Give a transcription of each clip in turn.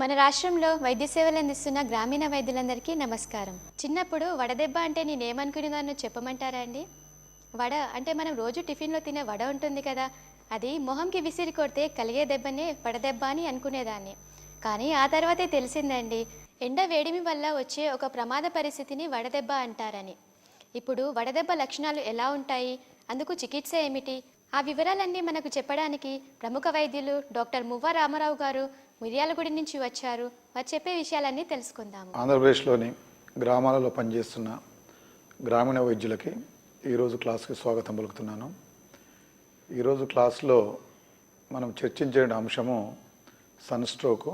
మన రాష్ట్రంలో వైద్య సేవలు అందిస్తున్న గ్రామీణ వైద్యులందరికీ నమస్కారం. చిన్నప్పుడు వడదెబ్బ అంటే నేనేమనుకునేదాన్నో చెప్పమంటారా అండి? వడ అంటే మనం రోజు టిఫిన్లో తినే వడ ఉంటుంది కదా, అది మొహంకి విసిరి కొడితే కలిగే దెబ్బనే వడదెబ్బ అని అనుకునేదాన్ని. కానీ ఆ తర్వాతే తెలిసిందండి, ఎండ వేడిమి వల్ల వచ్చే ఒక ప్రమాద పరిస్థితిని వడదెబ్బ అంటారని. ఇప్పుడు వడదెబ్బ లక్షణాలు ఎలా ఉంటాయి, అందుకు చికిత్స ఏమిటి, ఆ వివరాలన్నీ మనకు చెప్పడానికి ప్రముఖ వైద్యులు డాక్టర్ మువ్వ రామారావు గారు మిర్యాలగూడి నుంచి వచ్చారు. వారు చెప్పే విషయాలన్నీ తెలుసుకుందాము. ఆంధ్రప్రదేశ్లోని గ్రామాలలో పనిచేస్తున్న గ్రామీణ వైద్యులకి ఈరోజు క్లాస్కి స్వాగతం పలుకుతున్నాను. ఈరోజు క్లాస్లో మనం చర్చించే అంశము సన్ స్ట్రోకు,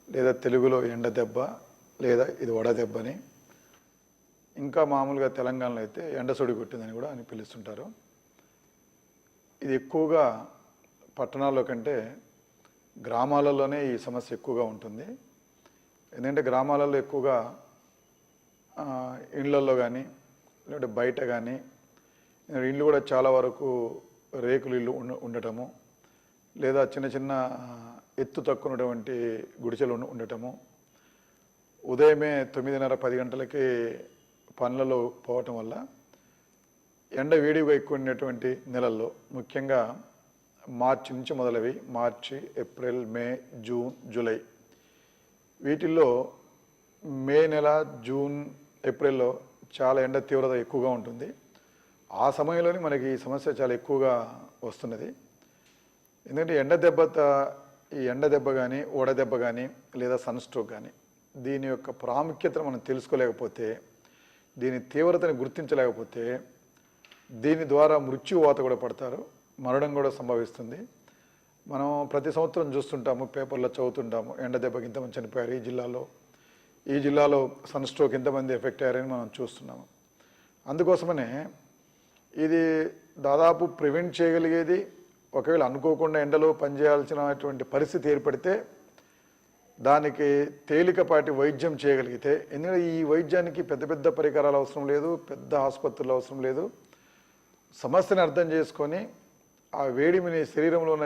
లేదా తెలుగులో ఎండ దెబ్బ, లేదా ఇది వడదెబ్బని, ఇంకా మామూలుగా తెలంగాణలో అయితే ఎండసొడి కొట్టిందని కూడా అని పిలుస్తుంటారు. ఇది ఎక్కువగా పట్టణాల్లో కంటే గ్రామాలలోనే ఈ సమస్య ఎక్కువగా ఉంటుంది. ఎందుకంటే గ్రామాలలో ఎక్కువగా ఇళ్ళల్లో కానీ లేదంటే బయట కానీ, ఇళ్ళు కూడా చాలా వరకు రేకులు ఇల్లు ఉండటము, లేదా చిన్న చిన్న ఎత్తు తక్కువ ఉన్నటువంటి గుడిసెలు ఉండటము, ఉదయమే 9:30-10 గంటలకి పనులలో పోవటం వల్ల ఎండ వేడిగా ఎక్కువ ఉండేటువంటి నెలల్లో, ముఖ్యంగా మార్చి నుంచి మొదలవి మార్చి, ఏప్రిల్, మే, జూన్, జూలై, వీటిల్లో మే నెల, జూన్, ఏప్రిల్లో చాలా ఎండ తీవ్రత ఎక్కువగా ఉంటుంది. ఆ సమయంలోనే మనకి ఈ సమస్య చాలా ఎక్కువగా వస్తున్నది. ఎందుకంటే ఈ ఎండ దెబ్బ కానీ, వడదెబ్బ కానీ, లేదా సన్ స్ట్రోక్ కానీ, దీని యొక్క ప్రాముఖ్యతను మనం తెలుసుకోలేకపోతే, దీని తీవ్రతను గుర్తించలేకపోతే దీని ద్వారా మృత్యువాత కూడా పడతారు, మరణం కూడా సంభవిస్తుంది. మనం ప్రతి సంవత్సరం చూస్తుంటాము, పేపర్లో చదువుతుంటాము, ఎండ దెబ్బకి ఇంతమంది చనిపోయారు ఈ జిల్లాలో సన్ స్ట్రోక్ ఇంతమంది ఎఫెక్ట్ అయ్యారని మనం చూస్తున్నాము. అందుకోసమనే ఇది దాదాపు ప్రివెంట్ చేయగలిగేది. ఒకవేళ అనుకోకుండా ఎండలో పనిచేయాల్సినటువంటి పరిస్థితి ఏర్పడితే దానికి తేలికపాటి వైద్యం చేయగలిగితే, ఎందుకంటే ఈ వైద్యానికి పెద్ద పెద్ద పరికరాలు అవసరం లేదు, పెద్ద ఆసుపత్రులు అవసరం లేదు. సమస్యను అర్థం చేసుకొని ఆ వేడిమిని, శరీరంలో ఉన్న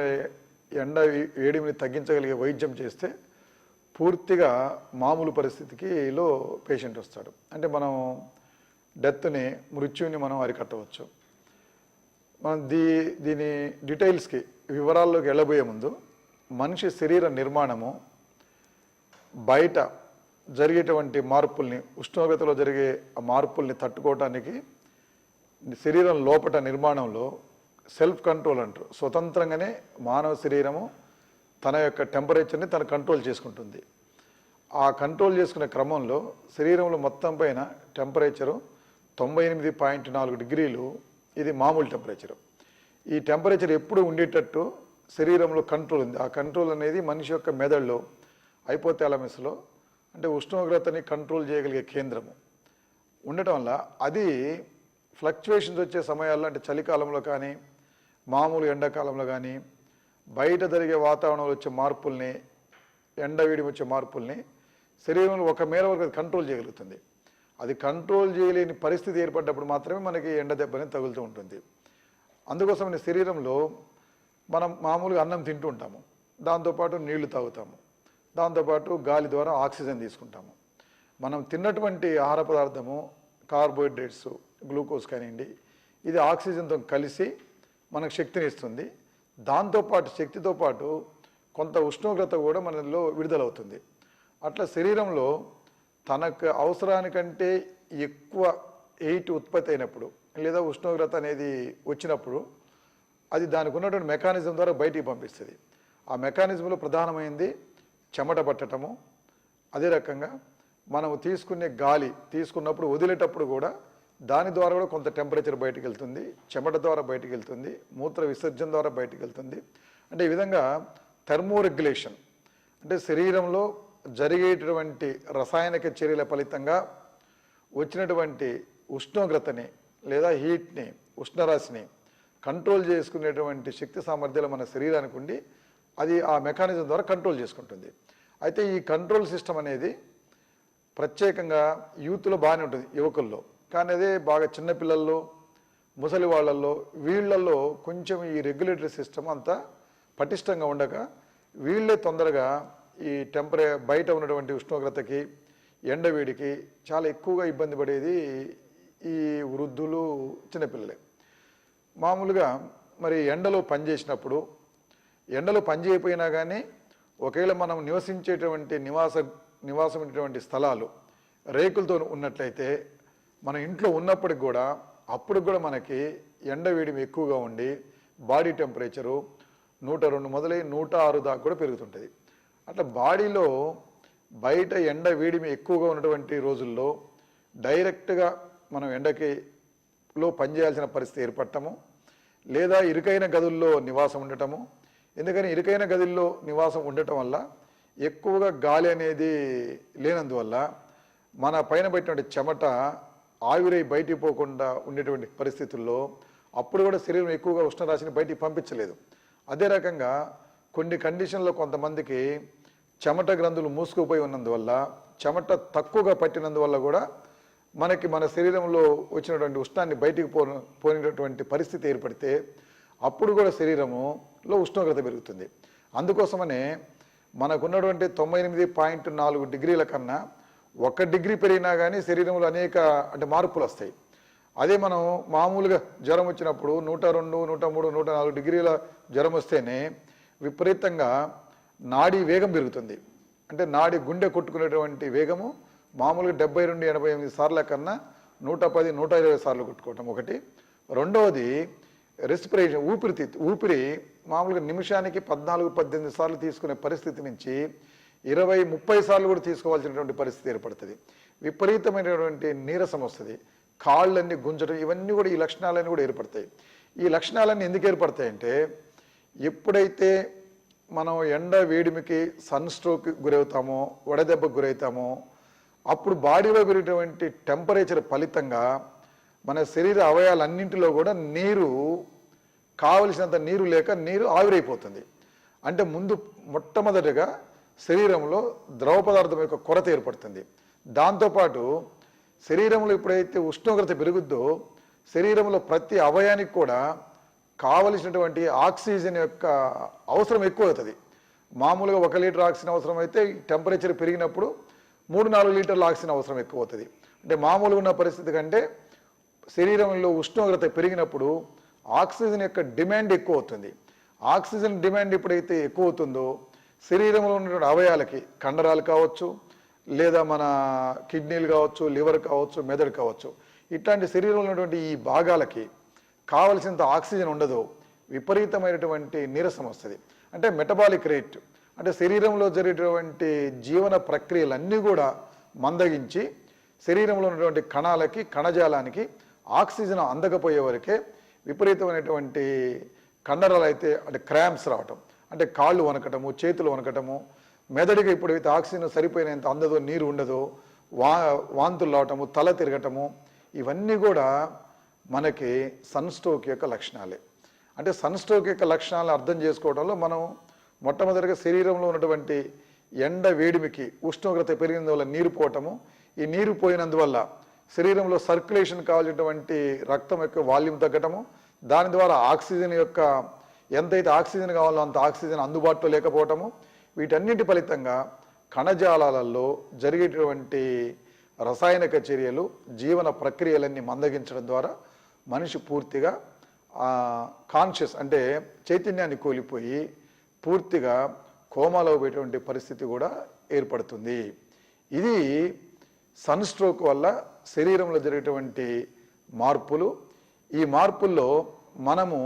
ఎండ వేడిమిని తగ్గించగలిగే వైద్యం చేస్తే పూర్తిగా మామూలు పరిస్థితికిలో పేషెంట్ వస్తాడు. అంటే మనం మృత్యుని మనం అరికట్టవచ్చు. మనం దీని డీటెయిల్స్కి, వివరాల్లోకి వెళ్ళబోయే ముందు, మనిషి శరీర నిర్మాణము బయట జరిగేటువంటి మార్పుల్ని, ఉష్ణోగ్రతలో జరిగే మార్పుల్ని తట్టుకోవటానికి శరీరం లోపట నిర్మాణంలో సెల్ఫ్ కంట్రోల్ అంటారు. స్వతంత్రంగానే మానవ శరీరము తన యొక్క టెంపరేచర్ని తను కంట్రోల్ చేసుకుంటుంది. ఆ కంట్రోల్ చేసుకునే క్రమంలో శరీరంలో మొత్తం పైన టెంపరేచరు 98.4 డిగ్రీలు, ఇది మామూలు టెంపరేచరు. ఈ టెంపరేచర్ ఎప్పుడు ఉండేటట్టు శరీరంలో కంట్రోల్ ఉంది. ఆ కంట్రోల్ అనేది మనిషి యొక్క మెదడులో, హైపోథాలమస్లో, అంటే ఉష్ణోగ్రతని కంట్రోల్ చేయగలిగే కేంద్రము ఉండటం వల్ల అది ఫ్లక్చువేషన్స్ వచ్చే సమయాల్లో, అంటే చలికాలంలో కానీ, మామూలు ఎండాకాలంలో కానీ, బయట జరిగే వాతావరణంలో వచ్చే మార్పుల్ని, ఎండ వేడి వచ్చే మార్పుల్ని శరీరంలో ఒక మేర వరకు అది కంట్రోల్ చేయగలుగుతుంది. అది కంట్రోల్ చేయలేని పరిస్థితి ఏర్పడ్డప్పుడు మాత్రమే మనకి ఎండ దెబ్బని తగులుతూ ఉంటుంది. అందుకోసం శరీరంలో మనం మామూలుగా అన్నం తింటూ ఉంటాము, దాంతోపాటు నీళ్లు తాగుతాము, దాంతోపాటు గాలి ద్వారా ఆక్సిజన్ తీసుకుంటాము. మనం తిన్నటువంటి ఆహార పదార్థము, కార్బోహైడ్రేట్స్, గ్లూకోజ్ కానివ్వండి, ఇది ఆక్సిజన్తో కలిసి మనకు శక్తిని ఇస్తుంది. దాంతోపాటు శక్తితో పాటు కొంత ఉష్ణోగ్రత కూడా మనలో విడుదలవుతుంది. అట్లా శరీరంలో తనకు అవసరానికంటే ఎక్కువ హీట్ ఉత్పత్తి అయినప్పుడు, లేదా ఉష్ణోగ్రత అనేది వచ్చినప్పుడు, అది దానికి ఉన్నటువంటి మెకానిజం ద్వారా బయటికి పంపిస్తుంది. ఆ మెకానిజంలో ప్రధానమైంది చెమట పట్టటము. అదే రకంగా మనం తీసుకునే గాలి తీసుకున్నప్పుడు వదిలేటప్పుడు కూడా దాని ద్వారా కూడా కొంత టెంపరేచర్ బయటికి వెళ్తుంది, చెమట ద్వారా బయటికి వెళ్తుంది, మూత్ర విసర్జన ద్వారా బయటికి వెళ్తుంది. అంటే ఈ విధంగా థర్మోరెగ్యులేషన్, అంటే శరీరంలో జరిగేటటువంటి రసాయనిక చర్యల ఫలితంగా వచ్చినటువంటి ఉష్ణోగ్రతని, లేదా హీట్ని, ఉష్ణరాశిని కంట్రోల్ చేసుకునేటువంటి శక్తి సామర్థ్యాలు మన శరీరానికి ఉండి అది ఆ మెకానిజం ద్వారా కంట్రోల్ చేసుకుంటుంది. అయితే ఈ కంట్రోల్ సిస్టమ్ అనేది ప్రత్యేకంగా యూత్లో బాగానే ఉంటుంది, యువకుల్లో. కానీ అదే బాగా చిన్నపిల్లల్లో, ముసలి వాళ్ళల్లో, వీళ్ళల్లో కొంచెం ఈ రెగ్యులేటరీ సిస్టమ్ అంతా పటిష్టంగా ఉండక వీళ్ళే తొందరగా ఈ బయట ఉన్నటువంటి ఉష్ణోగ్రతకి ఎండవేడికి చాలా ఎక్కువగా ఇబ్బంది పడేది ఈ వృద్ధులు, చిన్నపిల్లలే. మామూలుగా మరి ఎండలో పనిచేసినప్పుడు, ఎండలో పని చేయకపోయినా కానీ ఒకవేళ మనం నివసించేటువంటి నివాసమైనటువంటి స్థలాలు రేకులతో ఉన్నట్లయితే మన ఇంట్లో ఉన్నప్పటికి కూడా అప్పుడు కూడా మనకి ఎండ వేడిమి ఎక్కువగా ఉండి బాడీ టెంపరేచరు 102 మొదలై 106 దాకా కూడా పెరుగుతుంటుంది. అట్లా బాడీలో బయట ఎండ వేడిమి ఎక్కువగా ఉన్నటువంటి రోజుల్లో డైరెక్ట్గా మనం ఎండకిలో పనిచేయాల్సిన పరిస్థితి ఏర్పడటము, లేదా ఇరుకైన గదుల్లో నివాసం ఉండటము. ఎందుకని ఇరుకైన గదుల్లో నివాసం ఉండటం వల్ల ఎక్కువగా గాలి అనేది లేనందువల్ల మన పైన పెట్టినటువంటి చెమట ఆవిరై బయటికి పోకుండా ఉండేటువంటి పరిస్థితుల్లో అప్పుడు కూడా శరీరం ఎక్కువగా ఉష్ణరాశిని బయటికి పంపించలేదు. అదే రకంగా కొన్ని కండిషన్లో కొంతమందికి చెమట గ్రంథులు మూసుకుపోయి ఉన్నందువల్ల, చెమట తక్కువగా పట్టినందువల్ల కూడా మనకి మన శరీరంలో వచ్చినటువంటి ఉష్ణాన్ని బయటికి పోయినటువంటి పరిస్థితి ఏర్పడితే అప్పుడు కూడా శరీరములో ఉష్ణోగ్రత పెరుగుతుంది. అందుకోసమనే మనకున్నటువంటి 98.4 డిగ్రీల కన్నా 1 డిగ్రీ పెరిగినా కానీ శరీరంలో అనేక మార్పులు వస్తాయి. అదే మనం మామూలుగా జ్వరం వచ్చినప్పుడు 102, 103, 104 డిగ్రీల జ్వరం వస్తేనే విపరీతంగా నాడీ వేగం పెరుగుతుంది. అంటే గుండె కొట్టుకునేటువంటి వేగము మామూలుగా 70 నుండి 88 సార్ల కన్నా 110, 120 సార్లు కొట్టుకోవటం ఒకటి. రెండవది రెస్పిరేషన్, ఊపిరి మామూలుగా నిమిషానికి 14, 18 సార్లు తీసుకునే పరిస్థితి నుంచి 20, 30 సార్లు కూడా తీసుకోవాల్సినటువంటి పరిస్థితి ఏర్పడుతుంది. విపరీతమైనటువంటి నీరసం వస్తుంది, కాళ్ళన్నీ గుంజడం, ఇవన్నీ కూడా ఈ లక్షణాలన్నీ కూడా ఏర్పడతాయి. ఈ లక్షణాలన్నీ ఎందుకు ఏర్పడతాయంటే ఎప్పుడైతే మనం ఎండ వేడిమికి సన్ స్ట్రోక్ గురవుతామో, వడదెబ్బకు గురవుతామో అప్పుడు బాడీలో పెరిగినటువంటి టెంపరేచర్ ఫలితంగా మన శరీర అవయవాలన్నింటిలో కూడా నీరు, కావలసినంత నీరు లేక నీరు ఆవిరైపోతుంది. అంటే మొట్టమొదటిగా శరీరంలో ద్రవ పదార్థం యొక్క కొరత ఏర్పడుతుంది. దాంతోపాటు శరీరంలో ఎప్పుడైతే ఉష్ణోగ్రత పెరుగుద్దో శరీరంలో ప్రతి అవయానికి కూడా కావలసినటువంటి ఆక్సిజన్ యొక్క అవసరం ఎక్కువ అవుతుంది. మామూలుగా 1 లీటర్ ఆక్సిజన్ అవసరం అయితే టెంపరేచర్ పెరిగినప్పుడు 3-4 లీటర్ల ఆక్సిజన్ అవసరం ఎక్కువ అవుతుంది. అంటే మామూలుగా ఉన్న పరిస్థితి కంటే శరీరంలో ఉష్ణోగ్రత పెరిగినప్పుడు ఆక్సిజన్ యొక్క డిమాండ్ ఎక్కువ అవుతుంది. ఆక్సిజన్ డిమాండ్ ఎప్పుడైతే ఎక్కువ అవుతుందో శరీరంలో ఉన్నటువంటి అవయాలకి, కండరాలు కావచ్చు, లేదా మన కిడ్నీలు కావచ్చు, లివర్ కావచ్చు, మెదడు కావచ్చు, ఇట్లాంటి శరీరంలో ఉన్నటువంటి ఈ భాగాలకి కావలసినంత ఆక్సిజన్ ఉండదు, విపరీతమైనటువంటి నీరసం వస్తుంది. అంటే మెటబాలిక్ రేట్, అంటే శరీరంలో జరిగేటువంటి జీవన ప్రక్రియలన్నీ కూడా మందగించి శరీరంలో ఉన్నటువంటి కణాలకి, కణజాలానికి ఆక్సిజన్ అందకపోయే వరకే విపరీతమైనటువంటి కండరాలు అయితే అంటే క్రాంప్స్ రావటం, అంటే కాళ్ళు వనకటము, చేతులు వనకటము, మెదడుగా ఇప్పుడైతే ఆక్సిజన్ సరిపోయినంత అందదో, నీరు ఉండదో, వాంతులు రావటము, తల తిరగటము, ఇవన్నీ కూడా మనకి సన్ స్ట్రోక్ యొక్క లక్షణాలే. అంటే సన్ స్ట్రోక్ యొక్క లక్షణాలను అర్థం చేసుకోవడంలో మనం మొట్టమొదటిగా శరీరంలో ఉన్నటువంటి ఎండ వేడిమికి ఉష్ణోగ్రత పెరిగినందువల్ల నీరు పోవటము, ఈ నీరు పోయినందువల్ల శరీరంలో సర్క్యులేషన్ కావాల్సినటువంటి రక్తం యొక్క వాల్యూమ్ తగ్గటము, దాని ద్వారా ఆక్సిజన్ యొక్క ఎంతైతే ఆక్సిజన్ కావాలో అంత ఆక్సిజన్ అందుబాటులో లేకపోవటము, వీటన్నిటి ఫలితంగా కణజాలాలలో జరిగేటువంటి రసాయనిక చర్యలు, జీవన ప్రక్రియలన్నీ మందగించడం ద్వారా మనిషి పూర్తిగా కాన్షియస్ అంటే చైతన్యాన్ని కోల్పోయి పూర్తిగా కోమాలో పోయేటువంటి పరిస్థితి కూడా ఏర్పడుతుంది. ఇది సన్ స్ట్రోక్ వల్ల శరీరంలో జరిగేటువంటి మార్పులు. ఈ మార్పుల్లో మనము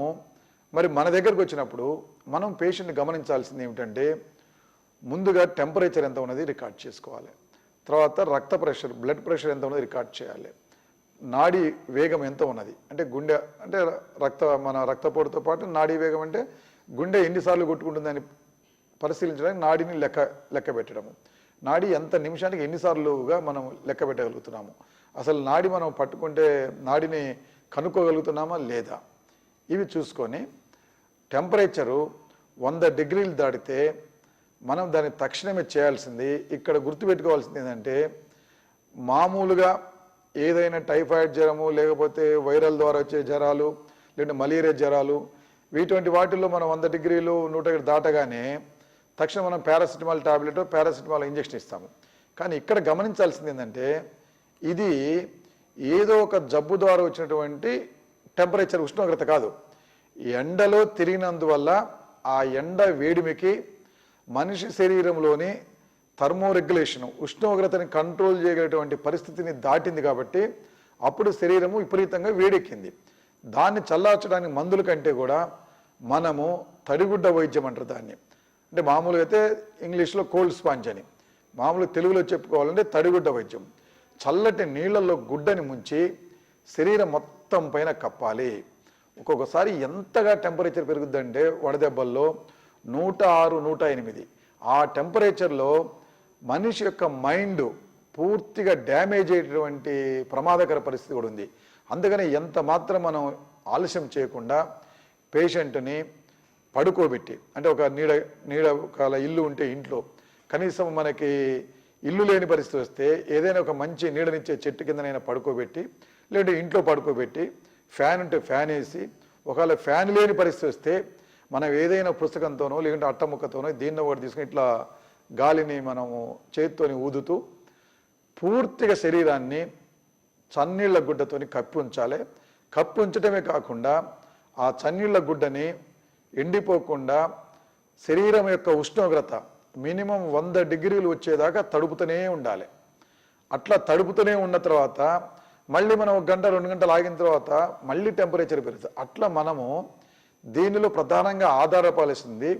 మన దగ్గరకు వచ్చినప్పుడు మనం పేషెంట్ని గమనించాల్సింది ఏమిటంటే ముందుగా టెంపరేచర్ ఎంత ఉన్నది రికార్డ్ చేసుకోవాలి, తర్వాత రక్త ప్రెషర్, బ్లడ్ ప్రెషర్ ఎంత ఉన్నది రికార్డ్ చేయాలి, నాడీ వేగం ఎంత ఉన్నది, అంటే గుండె అంటే మన రక్తపోటుతో పాటు నాడీ వేగం అంటే గుండె ఎన్నిసార్లు కొట్టుకుంటుందని పరిశీలించడానికి నాడీని లెక్క పెట్టడము, నాడీ ఎంత నిమిషానికి ఎన్నిసార్లుగా మనం లెక్క పెట్టగలుగుతున్నాము, అసలు నాడి మనం పట్టుకుంటే నాడిని కనుక్కోగలుగుతున్నామా లేదా, ఇవి చూసుకొని టెంపరేచరు 100 డిగ్రీలు దాటితే మనం దాన్ని తక్షణమే చేయాల్సింది. ఇక్కడ గుర్తుపెట్టుకోవాల్సింది ఏంటంటే మామూలుగా ఏదైనా టైఫాయిడ్ జ్వరము, లేకపోతే వైరల్ ద్వారా వచ్చే జ్వరాలు, లేదంటే మలేరియా జ్వరాలు, వీటువంటి వాటిల్లో మనం 100 డిగ్రీలు 100 దాటగానే తక్షణం మనం పారాసిటమాల్ టాబ్లెట్ పారాసిటమాల్ ఇంజెక్షన్ ఇస్తాము. కానీ ఇక్కడ గమనించాల్సింది ఏంటంటే ఇది ఏదో ఒక జబ్బు ద్వారా వచ్చినటువంటి టెంపరేచర్ ఉష్ణోగ్రత కాదు. ఎండలో తిరిగినందువల్ల ఆ ఎండ వేడిమికి మనిషి శరీరంలోని థర్మోరెగ్యులేషన్ ఉష్ణోగ్రతని కంట్రోల్ చేయగలిగినటువంటి పరిస్థితిని దాటింది కాబట్టి అప్పుడు శరీరము విపరీతంగా వేడెక్కింది. దాన్ని చల్లార్చడానికి మందుల కంటే కూడా మనము తడిగుడ్డ వైద్యం అంటారు దాన్ని. అంటే మామూలుగా అయితే ఇంగ్లీష్లో కోల్డ్ స్పాంజ్ అని, మామూలు తెలుగులో చెప్పుకోవాలంటే తడిగుడ్డ వైద్యం. చల్లటి నీళ్ళల్లో గుడ్డని ముంచి శరీరం మొత్తం పైన కప్పాలి. ఒక్కొక్కసారి ఎంతగా టెంపరేచర్ పెరుగుద్దంటే వడదెబ్బల్లో 106, 108 ఆ టెంపరేచర్లో మనిషి యొక్క మైండ్ పూర్తిగా డ్యామేజ్ అయ్యేటువంటి ప్రమాదకర పరిస్థితి కూడా ఉంది. అందుకని ఎంత మాత్రం మనం ఆలస్యం చేయకుండా పేషెంట్ని పడుకోబెట్టి, అంటే ఒక నీడ ఒక ఇల్లు ఉంటే ఇంట్లో కనీసం మనకి ఇల్లు లేని పరిస్థితి వస్తే ఏదైనా ఒక మంచి నీడనిచ్చే చెట్టు కిందనైనా పడుకోబెట్టి, లేదంటే ఇంట్లో పడుకోబెట్టి, ఫ్యాన్ ఉంటే ఫ్యాన్ వేసి, ఒకవేళ ఫ్యాన్ లేని పరిస్థితి వస్తే మనం ఏదైనా పుస్తకంతోనో లేదంటే అట్టముక్కతోనో దీన్ని ఒకటి తీసుకుని ఇట్లా గాలిని మనము చేతితోని ఊదుతూ పూర్తిగా శరీరాన్ని చన్నీళ్ల గుడ్డతోని కప్పి ఉంచాలి. కప్పి ఉంచడమే కాకుండా ఆ చన్నీళ్ల గుడ్డని ఎండిపోకుండా శరీరం యొక్క ఉష్ణోగ్రత మినిమం 100 డిగ్రీలు వచ్చేదాకా తడుపుతూనే ఉండాలి. అట్లా తడుపుతూనే ఉన్న తర్వాత మళ్ళీ మనం 1 గంట 2 గంటలు ఆగిన తర్వాత మళ్ళీ టెంపరేచర్ పెరుగుతుంది. అట్లా మనము దీనిలో ప్రధానంగా ఆధారపడాల్సింది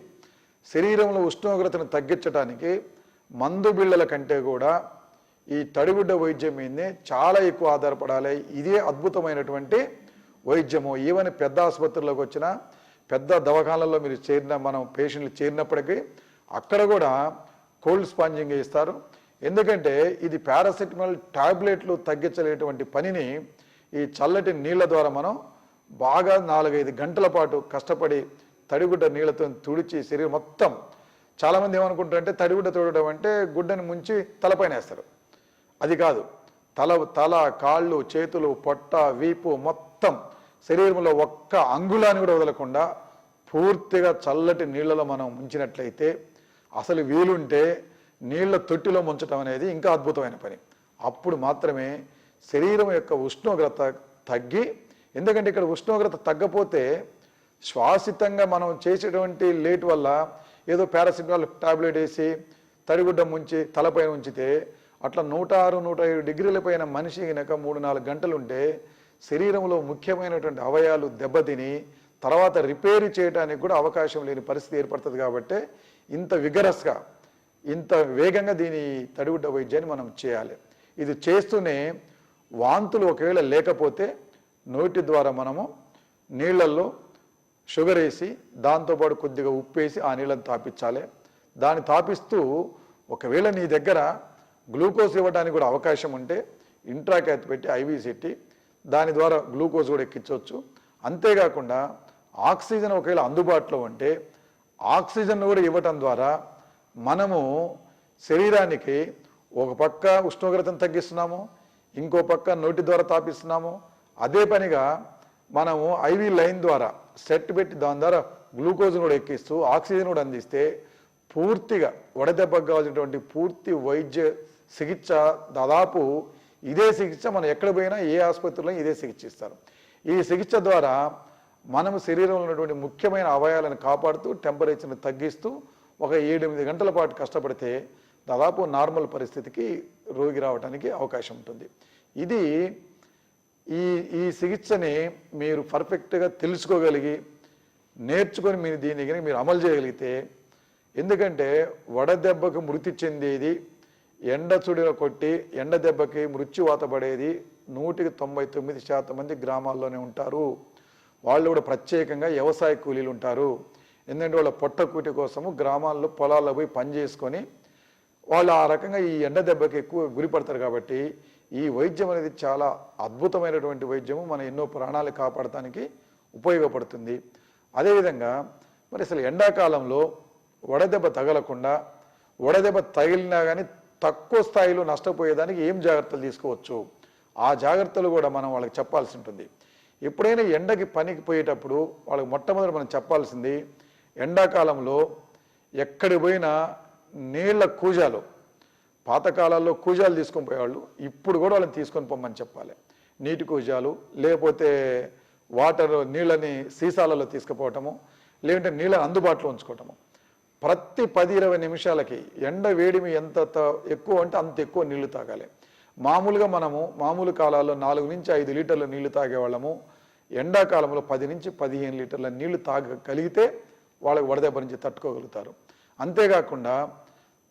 శరీరంలో ఉష్ణోగ్రతను తగ్గించడానికి మందు బిళ్ళల కంటే కూడా ఈ తడిగుడ్డ వైద్యం మీదనే చాలా ఎక్కువ ఆధారపడాలి. ఇదే అద్భుతమైనటువంటి వైద్యము. ఈవెన్ పెద్ద ఆసుపత్రుల్లోకి వచ్చిన పెద్ద దవాఖానాల్లో మీరు మనం పేషెంట్లు చేరినప్పటికీ అక్కడ కూడా కోల్డ్ స్పాంజింగ్ ఇస్తారు. ఎందుకంటే ఇది పారాసిటమాల్ టాబ్లెట్లు తగ్గించలేటువంటి పనిని ఈ చల్లటి నీళ్ళ ద్వారా మనం బాగా 4-5 గంటల పాటు కష్టపడి తడిగుడ్డ నీళ్ళతో తుడిచి శరీరం మొత్తం. చాలామంది ఏమనుకుంటారంటే తడిగుడ్డ తోడడం అంటే గుడ్డని ముంచి తలపైన వేస్తారు. అది కాదు. తల, కాళ్ళు, చేతులు, పొట్ట, వీపు మొత్తం శరీరంలో ఒక్క అంగుళాన్ని కూడా వదలకుండా పూర్తిగా చల్లటి నీళ్ళలో మనం ముంచినట్లయితే, అసలు వీలుంటే నీళ్ళ తొట్టిలో ముంచడం అనేది ఇంకా అద్భుతమైన పని. అప్పుడు మాత్రమే శరీరం యొక్క ఉష్ణోగ్రత తగ్గి, ఎందుకంటే ఇక్కడ ఉష్ణోగ్రత తగ్గపోతే శ్వాసితంగా మనం చేసేటువంటి లేట్ వల్ల ఏదో పారాసిటమాల్ టాబ్లెట్ వేసి తడిగుడ్డ ముంచి తలపైన ఉంచితే అట్లా 106, 107 డిగ్రీల పైన మనిషి కనుక 3-4 గంటలు ఉంటే శరీరంలో ముఖ్యమైనటువంటి అవయాలు దెబ్బతిని తర్వాత రిపేర్ చేయడానికి కూడా అవకాశం లేని పరిస్థితి ఏర్పడుతుంది. కాబట్టి ఇంత విగరస్గా ఇంత వేగంగా దీని తడిగుడ్డ వైద్యాన్ని మనం చేయాలి. ఇది చేస్తూనే వాంతులు ఒకవేళ లేకపోతే నోటి ద్వారా మనము నీళ్ళల్లో షుగర్ వేసి దాంతోపాటు కొద్దిగా ఉప్పు వేసి ఆ నీళ్ళని తాపించాలి. దాన్ని తాపిస్తూ ఒకవేళ నీ దగ్గర గ్లూకోజ్ ఇవ్వడానికి కూడా అవకాశం ఉంటే ఇంట్రాక్యాత్ పెట్టి ఐవీ పెట్టి దాని ద్వారా గ్లూకోజ్ కూడా ఎక్కించవచ్చు. అంతేకాకుండా ఆక్సిజన్ ఒకవేళ అందుబాటులో ఉంటే ఆక్సిజన్ కూడా ఇవ్వటం ద్వారా మనము శరీరానికి ఒక పక్క ఉష్ణోగ్రతను తగ్గిస్తున్నాము, ఇంకో పక్క నోటి ద్వారా తాపిస్తున్నాము. అదే పనిగా మనము ఐవీ లైన్ ద్వారా సెట్ పెట్టి దాని ద్వారా గ్లూకోజ్ కూడా ఎక్కిస్తూ ఆక్సిజన్ కూడా అందిస్తే పూర్తిగా వడదెబ్బకు కావాల్సినటువంటి పూర్తి వైద్య చికిత్స దాదాపు ఇదే చికిత్స మనం ఎక్కడ పోయినా ఏ ఆసుపత్రిలో ఇదే చికిత్స ఇస్తారు. ఈ చికిత్స ద్వారా మనము శరీరంలో ఉన్నటువంటి ముఖ్యమైన అవయాలను కాపాడుతూ టెంపరేచర్ని తగ్గిస్తూ ఒక 7-8 గంటల పాటు కష్టపడితే దాదాపు నార్మల్ పరిస్థితికి రోగి రావడానికి అవకాశం ఉంటుంది. ఇది ఈ చికిత్సని మీరు పర్ఫెక్ట్గా తెలుసుకోగలిగి నేర్చుకొని మీరు అమలు చేయగలిగితే, ఎందుకంటే వడదెబ్బకు మృతి చెందేది ఎండ చుడిలో కొట్టి ఎండ దెబ్బకి మృత్యువాత పడేది 199% మంది గ్రామాల్లోనే ఉంటారు. వాళ్ళు కూడా ప్రత్యేకంగా వ్యవసాయ కూలీలు ఉంటారు. ఎందుకంటే వాళ్ళ పొట్టకూటి కోసము గ్రామాల్లో పొలాల్లో పోయి పని చేసుకొని వాళ్ళు ఆ రకంగా ఈ ఎండ దెబ్బకి ఎక్కువ గురిపడతారు. కాబట్టి ఈ వైద్యం అనేది చాలా అద్భుతమైనటువంటి వైద్యము, మన ఎన్నో ప్రాణాలు కాపాడటానికి ఉపయోగపడుతుంది. అదేవిధంగా మరి అసలు ఎండాకాలంలో వడదెబ్బ తగలకుండా, వడదెబ్బ తగిలినా కానీ తక్కువ స్థాయిలో నష్టపోయేదానికి ఏం జాగ్రత్తలు తీసుకోవచ్చు, ఆ జాగ్రత్తలు కూడా మనం వాళ్ళకి చెప్పాల్సి ఉంటుంది. ఎప్పుడైనా ఎండకి పనికి పోయేటప్పుడు వాళ్ళకి మొట్టమొదటి మనం చెప్పాల్సింది, ఎండాకాలంలో ఎక్కడికి పోయినా నీళ్ల కూజాలు, పాతకాలాల్లో కూజాలు తీసుకొని పోయేవాళ్ళు, ఇప్పుడు కూడా వాళ్ళని తీసుకొని పొమ్మని చెప్పాలి. నీటి కూజాలు, లేకపోతే వాటర్ నీళ్ళని సీసాలలో తీసుకుపోవటము, లేదంటే నీళ్ళని అందుబాటులో ఉంచుకోవటము. ప్రతి 10-20 నిమిషాలకి ఎండ వేడిమి ఎంత ఎక్కువ అంటే అంత ఎక్కువ నీళ్లు తాగాలి. మామూలుగా మనము మామూలు కాలాల్లో 4 నుంచి 5 లీటర్ల నీళ్లు తాగేవాళ్ళము. ఎండాకాలంలో 10 నుంచి 15 లీటర్ల నీళ్లు తాగగలిగితే వాళ్ళకి వడదెబ్బ నుంచి తట్టుకోగలుగుతారు. అంతేకాకుండా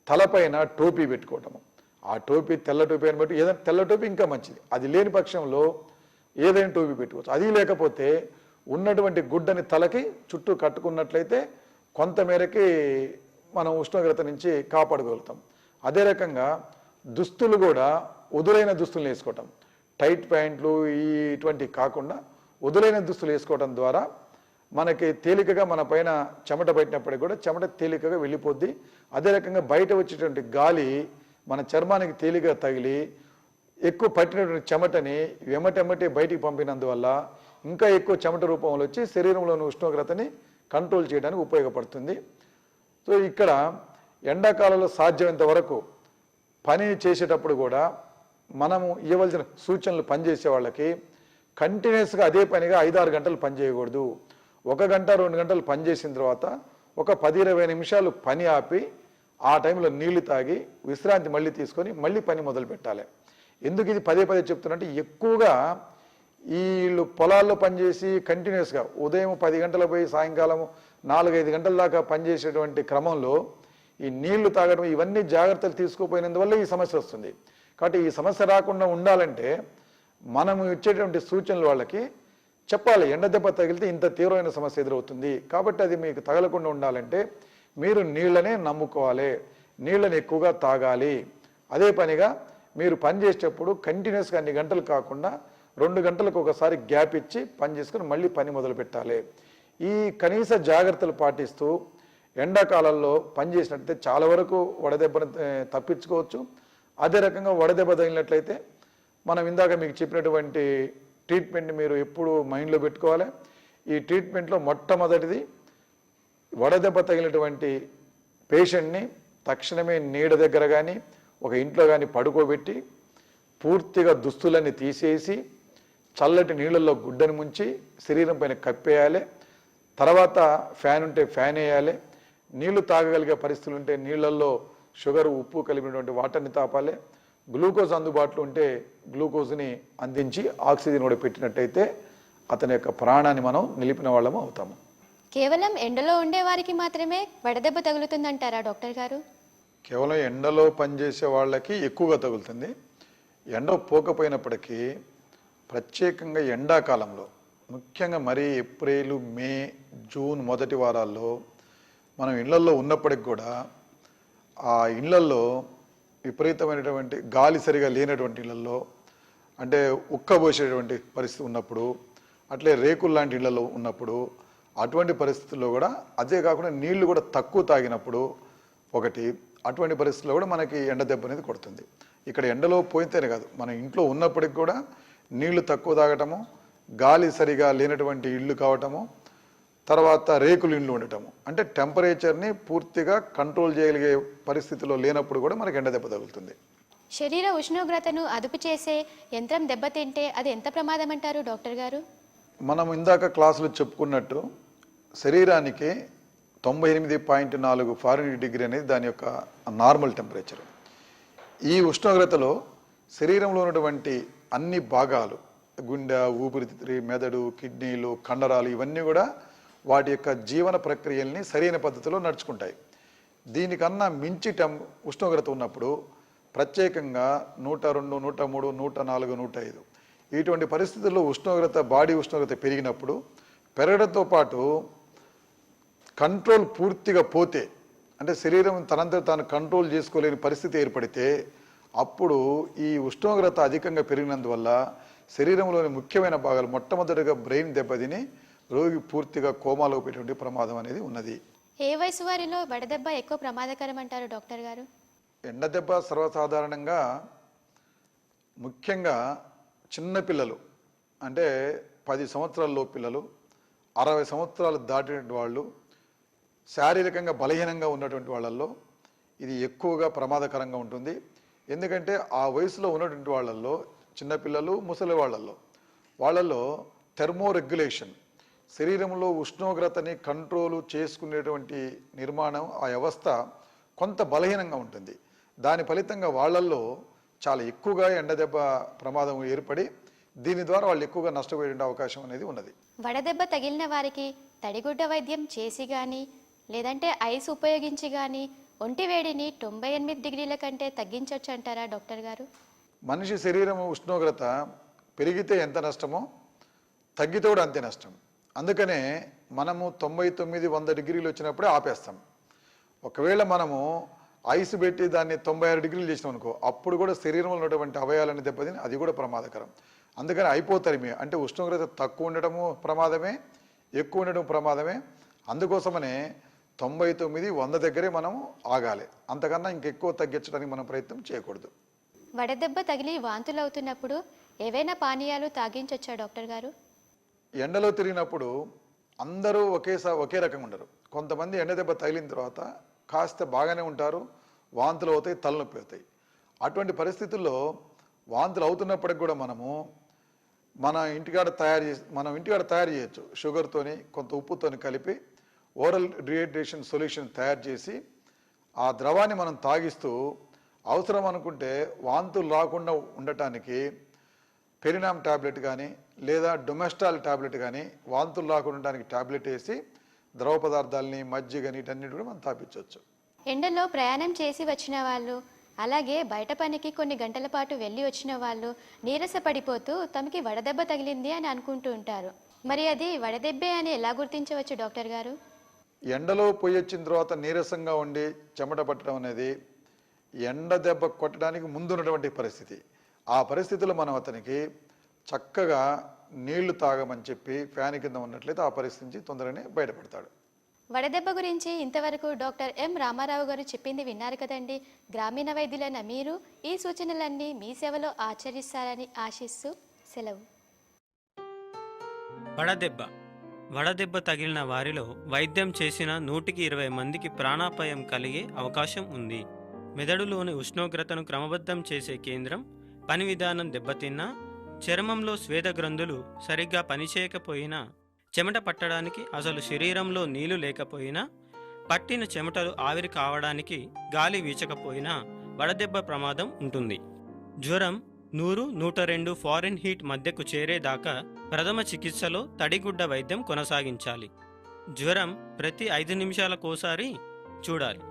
తలపైన టోపీ పెట్టుకోవటము. ఆ టోపీ తెల్ల టోపీ అని బట్టి ఏదైనా తెల్ల టోపీ ఇంకా మంచిది. అది లేని పక్షంలో ఏదైనా టోపీ పెట్టుకోవచ్చు. అది లేకపోతే ఉన్నటువంటి గుడ్డని తలకి చుట్టూ కట్టుకున్నట్లయితే కొంతమేరకి మనం ఉష్ణోగ్రత నుంచి కాపాడుకోగలుగుతాం. అదే రకంగా దుస్తులు కూడా వదులైన దుస్తులు వేసుకోవటం, టైట్ ప్యాంట్లు ఇటువంటివి కాకుండా వదులైన దుస్తులు వేసుకోవడం ద్వారా మనకి తేలికగా మన పైన చెమట పట్టినప్పటికీ కూడా చెమట తేలికగా వెళ్ళిపోద్ది. అదే రకంగా బయట వచ్చేటువంటి గాలి మన చర్మానికి తేలికగా తగిలి ఎక్కువ పట్టినటువంటి చెమటని వెమటెమ్మటి బయటికి పంపినందువల్ల ఇంకా ఎక్కువ చెమట రూపంలో వచ్చి శరీరంలోని ఉష్ణోగ్రతని కంట్రోల్ చేయడానికి ఉపయోగపడుతుంది. సో ఇక్కడ ఎండాకాలంలో సాధ్యమైనంత వరకు పని చేసేటప్పుడు కూడా మనము ఇవ్వవలసిన సూచనలు పనిచేసే వాళ్ళకి కంటిన్యూస్గా అదే పనిగా 5-6 గంటలు పని చేయకూడదు. 1 గంట 2 గంటలు పని చేసిన తర్వాత ఒక 10-20 నిమిషాలు పని ఆపి ఆ టైంలో నీళ్లు తాగి విశ్రాంతి మళ్ళీ తీసుకొని మళ్ళీ పని మొదలు పెట్టాలి. ఎందుకు ఇది పదే చెప్తున్నట్టే, ఎక్కువగా వీళ్ళు పొలాల్లో పనిచేసి కంటిన్యూస్గా ఉదయం 10 గంటలకు పోయి సాయంకాలం 4-5 గంటల దాకా పనిచేసేటువంటి క్రమంలో ఈ నీళ్లు తాగడం ఇవన్నీ జాగ్రత్తలు తీసుకుపోయినందువల్ల ఈ సమస్య వస్తుంది. కాబట్టి ఈ సమస్య రాకుండా ఉండాలంటే మనము ఇచ్చేటువంటి సూచనలు వాళ్ళకి చెప్పాలి. ఎండ దెబ్బ తగిలితే ఇంత తీవ్రమైన సమస్య ఎదురవుతుంది, కాబట్టి అది మీకు తగలకుండా ఉండాలంటే మీరు నీళ్ళనే నమ్ముకోవాలి, నీళ్ళని ఎక్కువగా తాగాలి. అదే పనిగా మీరు పని చేసేటప్పుడు కంటిన్యూస్గా అన్ని గంటలు కాకుండా 2 గంటలకు ఒకసారి గ్యాప్ ఇచ్చి పని చేసుకుని మళ్ళీ పని మొదలు పెట్టాలి. ఈ కనీస జాగ్రత్తలు పాటిస్తూ ఎండాకాలంలో పని చేసినట్లయితే చాలా వరకు వడదెబ్బను తప్పించుకోవచ్చు. అదే రకంగా వడదెబ్బ తగిలినట్లయితే మనం ఇందాక మీకు చెప్పినటువంటి ట్రీట్మెంట్ మీరు ఎప్పుడు మైండ్లో పెట్టుకోవాలి. ఈ ట్రీట్మెంట్లో మొట్టమొదటిది వడదెబ్బ తగిలినటువంటి పేషెంట్ని తక్షణమే నీడ దగ్గర కానీ ఒక ఇంట్లో కానీ పడుకోబెట్టి పూర్తిగా దుస్తులన్నీ తీసేసి చల్లటి నీళ్ళల్లో గుడ్డని ముంచి శరీరం పైన కప్పేయాలి. తర్వాత ఫ్యాన్ ఉంటే ఫ్యాన్ వేయాలి. నీళ్లు తాగగలిగే పరిస్థితులు ఉంటే నీళ్ళల్లో షుగర్, ఉప్పు కలిపినటువంటి వాటర్ని తాపాలి. గ్లూకోజ్ అందుబాటులో ఉంటే గ్లూకోజ్ని అందించి ఆక్సిజన్ కూడా పెట్టినట్టయితే అతని యొక్క ప్రాణాన్ని మనం నిలిపిన వాళ్ళము అవుతాము. కేవలం ఎండలో ఉండే వారికి మాత్రమే వడదెబ్బ తగులుతుందంటారా డాక్టర్ గారు? కేవలం ఎండలో పనిచేసే వాళ్ళకి ఎక్కువగా తగులుతుంది. ఎండ పోకపోయినప్పటికీ ప్రత్యేకంగా ఎండాకాలంలో ముఖ్యంగా మరీ ఏప్రిల్, మే, జూన్ మొదటి వారాల్లో మనం ఇళ్లల్లో ఉన్నప్పటికి కూడా ఆ ఇళ్లల్లో విపరీతమైనటువంటి గాలి సరిగా లేనటువంటి ఇళ్లలో, అంటే ఉక్కబోసేటువంటి పరిస్థితి ఉన్నప్పుడు, అట్లే రేకులు లాంటి ఇళ్లలో ఉన్నప్పుడు, అటువంటి పరిస్థితుల్లో కూడా అదే కాకుండా నీళ్లు కూడా తక్కువ తాగినప్పుడు ఒకటి, అటువంటి పరిస్థితుల్లో కూడా మనకి ఎండ దెబ్బ అనేది కొడుతుంది. ఇక్కడ ఎండలో పోయితేనే కాదు, మన ఇంట్లో ఉన్నప్పటికి కూడా నీళ్లు తక్కువ తాగటము, గాలి సరిగా లేనటువంటి ఇళ్ళు కావటము, తర్వాత రేకులు ఇండ్లు ఉండటము, అంటే టెంపరేచర్ని పూర్తిగా కంట్రోల్ చేయగలిగే పరిస్థితిలో లేనప్పుడు కూడా మనకి ఎండ దెబ్బ తగులుతుంది. శరీర ఉష్ణోగ్రతను అదుపు చేసే యంత్రం దెబ్బతింటే అది ఎంత ప్రమాదం అంటారు డాక్టర్ గారు? మనం ఇందాక క్లాసులో చెప్పుకున్నట్టు శరీరానికి 98.4 ఫారెన్హీట్ డిగ్రీ అనేది దాని యొక్క నార్మల్ టెంపరేచర్. ఈ ఉష్ణోగ్రతలో శరీరంలో ఉన్నటువంటి అన్ని భాగాలు, గుండె, ఊపిరితిత్తులు, మెదడు, కిడ్నీలు, కండరాలు, ఇవన్నీ కూడా వాటి యొక్క జీవన ప్రక్రియల్ని సరైన పద్ధతిలో నడుచుకుంటాయి. దీనికన్నా మించి ఉష్ణోగ్రత ఉన్నప్పుడు ప్రత్యేకంగా 102, 103, 104, 105 ఇటువంటి పరిస్థితుల్లో బాడీ ఉష్ణోగ్రత పెరిగినప్పుడు పెరగడంతో పాటు కంట్రోల్ పూర్తిగా పోతే, అంటే శరీరం తనంతట తాను కంట్రోల్ చేసుకోలేని పరిస్థితి ఏర్పడితే అప్పుడు ఈ ఉష్ణోగ్రత అధికంగా పెరిగినందువల్ల శరీరంలోని ముఖ్యమైన భాగాలు, మొట్టమొదటిగా బ్రెయిన్ దెబ్బతిని రోగి పూర్తిగా కోమాలో పెట్టే ప్రమాదం అనేది ఉన్నది. ఏ వయసు వారిలో వడదెబ్బ ఎక్కువ ప్రమాదకరం అంటారు డాక్టర్ గారు? ఎండ దెబ్బ సర్వసాధారణంగా ముఖ్యంగా చిన్నపిల్లలు, అంటే 10 సంవత్సరాల లోపు పిల్లలు, 60 సంవత్సరాలు దాటిన వాళ్ళు, శారీరకంగా బలహీనంగా ఉన్నటువంటి వాళ్ళల్లో ఇది ఎక్కువగా ప్రమాదకరంగా ఉంటుంది. ఎందుకంటే ఆ వయసులో ఉన్నటువంటి వాళ్ళల్లో, చిన్నపిల్లలు, ముసలి వాళ్ళల్లో థెర్మోరెగ్యులేషన్, శరీరంలో ఉష్ణోగ్రతని కంట్రోలు చేసుకునేటువంటి నిర్మాణం, ఆ వ్యవస్థ కొంత బలహీనంగా ఉంటుంది. దాని ఫలితంగా వాళ్ళల్లో చాలా ఎక్కువగా ఎండదెబ్బ ప్రమాదం ఏర్పడి దీని ద్వారా వాళ్ళు ఎక్కువగా నష్టపోయే అవకాశం అనేది ఉన్నది. వడదెబ్బ తగిలిన వారికి తడిగుడ్డ వైద్యం చేసి కానీ లేదంటే ఐస్ ఉపయోగించి కానీ ఒంటి వేడిని 98 డిగ్రీల కంటే తగ్గించవచ్చు అంటారా డాక్టర్ గారు? మనిషి శరీరం ఉష్ణోగ్రత పెరిగితే ఎంత నష్టమో తగ్గితే కూడా అంతే నష్టం. అందుకనే మనము 99-100 డిగ్రీలు వచ్చినప్పుడే ఆపేస్తాం. ఒకవేళ మనము ఐస్ పెట్టి దాన్ని 96 డిగ్రీలు చేసినాం అనుకో, అప్పుడు కూడా శరీరంలో ఉన్నటువంటి అవయవాలని దెబ్బతిని అది కూడా ప్రమాదకరం. అందుకని హైపోథెర్మియా అంటే ఉష్ణోగ్రత తక్కువ ఉండటము ప్రమాదమే, ఎక్కువ ఉండడం ప్రమాదమే. అందుకోసమనే 99-100 దగ్గరే మనం ఆగాలి. అంతకన్నా ఇంకెక్కువ తగ్గించడానికి మనం ప్రయత్నం చేయకూడదు. వడదెబ్బ తగిలి వాంతులు అవుతున్నప్పుడు ఏవైనా పానీయాలు తాగించవచ్చా డాక్టర్ గారు? ఎండలో తిరిగినప్పుడు అందరూ ఒకే రకంగా ఉండరు. కొంతమంది ఎండ దెబ్బ తగిలిన తర్వాత కాస్త బాగానే ఉంటారు, వాంతులు అవుతాయి, తలనొప్పి అవుతాయి. అటువంటి పరిస్థితుల్లో వాంతులు అవుతున్నప్పటికి కూడా మన ఇంటికాడ తయారు చేయొచ్చు. షుగర్తోని కొంత ఉప్పుతోని కలిపి ఓరల్ డిహైడ్రేషన్ సొల్యూషన్ తయారు చేసి ఆ ద్రవాన్ని మనం తాగిస్తూ అవసరం అనుకుంటే వాంతులు రాకుండా ఉండటానికి పెరినామ్ టాబ్లెట్ కానీ లేదా డొమెస్టాల్ టాబ్లెట్ కానీ వాంతులు రాకుండా ఉండడానికి టాబ్లెట్ వేసి ద్రవ పదార్థాలని, మజ్జిగని వీటన్నిటి కూడా మనం తాపించవచ్చు. ఎండలో ప్రయాణం చేసి వచ్చిన వాళ్ళు, అలాగే బయట పనికి కొన్ని గంటల పాటు వెళ్ళి వచ్చిన వాళ్ళు నీరస పడిపోతూ తమకి వడదెబ్బ తగిలింది అని అనుకుంటూ ఉంటారు. మరి అది వడదెబ్బే అని ఎలా గుర్తించవచ్చు డాక్టర్ గారు? ఎండలో పోయి వచ్చిన తర్వాత నీరసంగా ఉండి చెమట పట్టడం అనేది ఎండ దెబ్బ కొట్టడానికి ముందు ఉన్నటువంటి పరిస్థితి. ఆ పరిస్థితిలో మనం అతనికి చక్కగా నీళ్లు తాగమని చెప్పి ఫ్యాన్ కింద ఉన్నట్లయితే ఆ పరిస్థితి నుంచి తొందరగానే బయటపడతాడు. వడదెబ్బ గురించి ఇంతవరకు డాక్టర్ ఎం రామారావు గారు చెప్పింది విన్నారు కదండి. గ్రామీణ వైద్యులైన మీరు ఈ సూచనలన్నీ మీ సేవలో ఆచరిస్తారని ఆశిస్తూ సెలవు. వడదెబ్బ తగిలిన వారిలో వైద్యం చేసిన 120 మందికి ప్రాణాపాయం కలిగే అవకాశం ఉంది. మెదడులోని ఉష్ణోగ్రతను క్రమబద్ధం చేసే కేంద్రం పని విధానం దెబ్బతిన్నా, చర్మంలో స్వేద గ్రంథులు సరిగ్గా పనిచేయకపోయినా, చెమట పట్టడానికి అసలు శరీరంలో నీళ్లు లేకపోయినా, పట్టిన చెమటలు ఆవిరి కావడానికి గాలి వీచకపోయినా వడదెబ్బ ప్రమాదం ఉంటుంది. జ్వరం 100-102 ఫారెన్ హీట్ మధ్యకు చేరేదాకా ప్రథమ చికిత్సలో తడిగుడ్డ వైద్యం కొనసాగించాలి. జ్వరం ప్రతి 5 నిమిషాలకోసారి చూడాలి.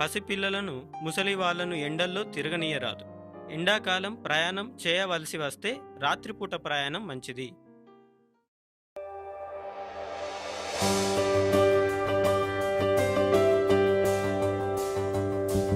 పసిపిల్లలను, ముసలి వాళ్లను ఎండల్లో తిరగనీయరాదు. ఎండాకాలం ప్రయాణం చేయవలసి వస్తే రాత్రిపూట ప్రయాణం మంచిది.